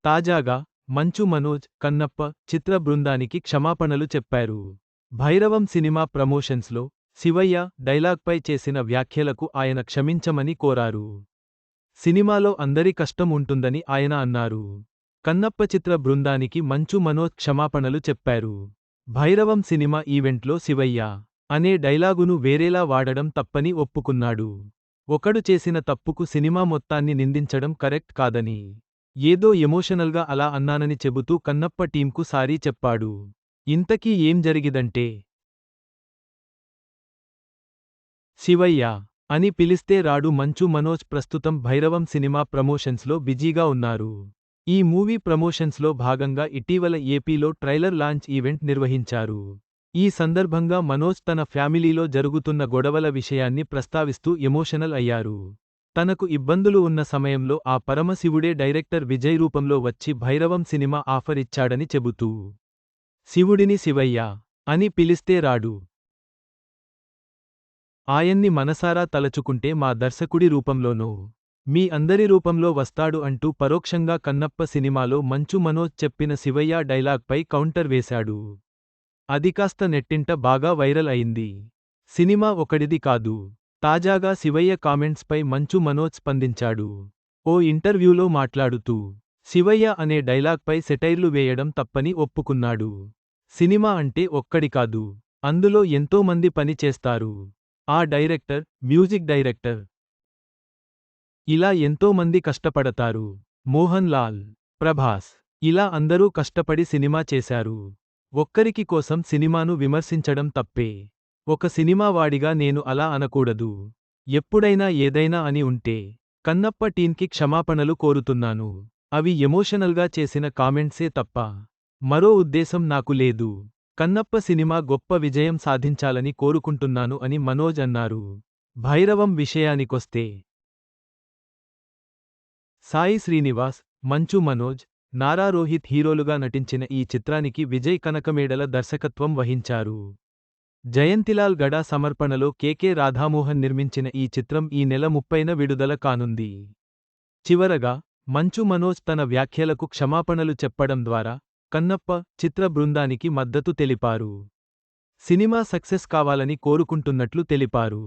తాజాగా మంచు మనోజ్, కన్నప్ప చిత్ర బృందానికి క్షమాపణలు చెప్పారు. భైరవం సినిమా ప్రమోషన్స్లో శివయ్య డైలాగ్పై చేసిన వ్యాఖ్యలకు ఆయన క్షమించమని కోరారు. సినిమాలో అందరి కష్టం ఉంటుందని ఆయన అన్నారు. కన్నప్ప చిత్ర బృందానికి మంచు మనోజ్ క్షమాపణలు చెప్పారు. భైరవం సినిమా ఈవెంట్లో శివయ్య అనే డైలాగును వేరేలా వాడడం తప్పని ఒప్పుకున్నాడు. ఒకడు చేసిన తప్పుకు సినిమా మొత్తాన్ని నిందించడం కరెక్ట్ కాదని, ఏదో ఎమోషనల్గా అలా అన్నానని చెబుతూ కన్నప్ప టీంకు సారీ చెప్పాడు. ఇంతకీ ఏం జరిగిదంటే, శివయ్య అని పిలిస్తే రాడు మంచు మనోజ్ ప్రస్తుతం భైరవం సినిమా ప్రమోషన్స్లో బిజీగా ఉన్నారు. ఈ మూవీ ప్రమోషన్స్లో భాగంగా ఇటీవల ఏపీలో ట్రైలర్ లాంచ్ ఈవెంట్ నిర్వహించారు. ఈ సందర్భంగా మనోజ్ తన ఫ్యామిలీలో జరుగుతున్న గొడవల విషయాన్ని ప్రస్తావిస్తూ ఎమోషనల్ అయ్యారు. తనకు ఇబ్బందులు ఉన్న సమయంలో ఆ పరమశివుడే డైరెక్టర్ విజయ్ రూపంలో వచ్చి భైరవం సినిమా ఆఫర్ ఇచ్చాడని చెబుతూ, శివుడిని శివయ్య అని పిలిస్తే రాడు. ఆయన్ని మనసారా తలచుకుంటే మా దర్శకుడి రూపంలోనో మీ అందరి రూపంలో వస్తాడు అంటూ పరోక్షంగా కన్నప్ప సినిమాలో మంచు మనోజ్ చెప్పిన శివయ్య డైలాగ్పై కౌంటర్ వేశాడు. అదికాస్త నెట్టింట బాగా వైరల్ అయింది. సినిమా ఒకడిది కాదు. తాజాగా శివయ్య కామెంట్స్పై మంచు మనోజ్ స్పందించాడు. ఓ ఇంటర్వ్యూలో మాట్లాడుతూ శివయ్య అనే డైలాగ్పై సెటైర్లు వేయడం తప్పని ఒప్పుకున్నాడు. సినిమా అంటే ఒక్కడి కాదు, అందులో ఎంతో మంది పని చేస్తారు. ఆ డైరెక్టర్, మ్యూజిక్ డైరెక్టర్, ఇలా ఎంతో మంది కష్టపడతారు. మోహన్ లాల్, ప్రభాస్, ఇలా అందరూ కష్టపడి సినిమా చేశారు. ఒక్కరికి కోసం సినిమాను విమర్శించడం తప్పే. ఒక సినిమా వాడిగా నేను అలా అనకూడదు. ఎప్పుడైనా ఏదైనా అని ఉంటే కన్నప్ప టీంకి క్షమాపణలు కోరుతున్నాను. అవి ఎమోషనల్గా చేసిన కామెంట్సే తప్ప మరో ఉద్దేశం నాకు లేదు. కన్నప్ప సినిమా గొప్ప విజయం సాధించాలని కోరుకుంటున్నాను అని మనోజ్ అన్నారు. భైరవం విషయానికొస్తే, సాయి శ్రీనివాస్, మంచు మనోజ్, నారా రోహిత్ హీరోలుగా నటించిన ఈ చిత్రానికి విజయ్ కనకమేడల దర్శకత్వం వహించారు. జయంతిలాల్ గడా సమర్పణలో కెకె రాధామోహన్ నిర్మించిన ఈ చిత్రం ఈ నెల 30న విడుదల కానుంది. చివరగా మంచు మనోజ్ తన వ్యాఖ్యలకు క్షమాపణలు చెప్పడం ద్వారా కన్నప్ప చిత్ర బృందానికి మద్దతు తెలిపారు. సినిమా సక్సెస్ కావాలని కోరుకుంటున్నట్లు తెలిపారు.